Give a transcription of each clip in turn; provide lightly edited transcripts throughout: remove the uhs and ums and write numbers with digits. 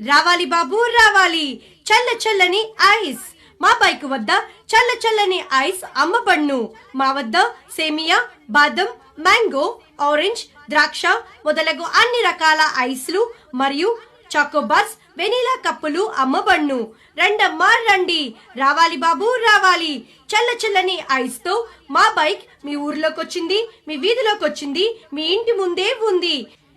రావాలి బాబు రావాలి చల్ల చల్లని ఐస్ మా బైక్ వద్ద చల్ల చల్లని ఐస్ అమ్మబడును మా వద్ద సేమియా బాదం మ్యాంగో ఆరెంజ్ ద్రాక్ష మొదలగు అన్ని రకాల ఐస్లు మరియు చాకోబార్స్ వెనీలా కప్పులు అమ్మబడును రండమ్మా రండి రావాలి బాబు రావాలి చల్ల చల్లని ఐస్ తో మా బైక్ మీ ఊర్లోకి వచ్చింది మీ వీధిలోకి వచ్చింది మీ ఇంటి ముందే ఉంది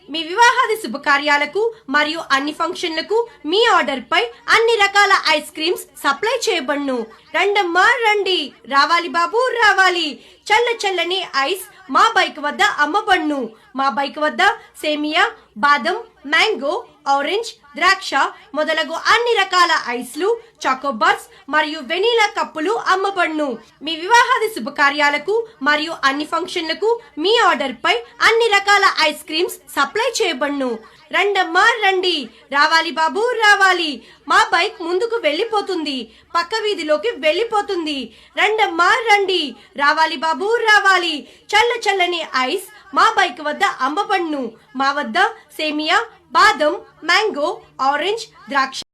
మీ వివాహాది శుభకార్యాలకు మరియు అన్ని ఫంక్షన్లకు మీ ఆర్డర్ పై అన్ని రకాల ఐస్ క్రీమ్స్ సప్లై చేయబడును రండమ్మా రండి రావాలి బాబు రావాలి చల్ల చల్లని ఐస్ మా బైక్ వద్ద అమ్మబడును మా బైక్ వద్ద సేమియా బాదం మ్యాంగో ఆరెంజ్ ద్రాక్ష మొదలగు అన్ని రకాల ఐస్లు చాకోబార్స్ మరియు వెనీలా కప్పులు అమ్మబడును మీ వివాహాది శుభకార్యాలకు మరియు అన్ని ఫంక్షన్లకు మీ ఆర్డర్ పై అన్ని రకాల ఐస్ క్రీమ్స్ సప్లై చేయబడును రండమ్మా రండి రావాలి బాబు రావాలి మా బైక్ ముందుకు వెళ్ళిపోతుంది పక్క వీధిలోకి వెళ్ళిపోతుంది రండమ్మా రండి రావాలి బాబు రావాలి చల్ల చల్లని ఐస్ మా బైక్ వద్ద అమ్మబడును మా వద్ద సేమియా బాదం మ్యాంగో ఆరెంజ్ ద్రాక్ష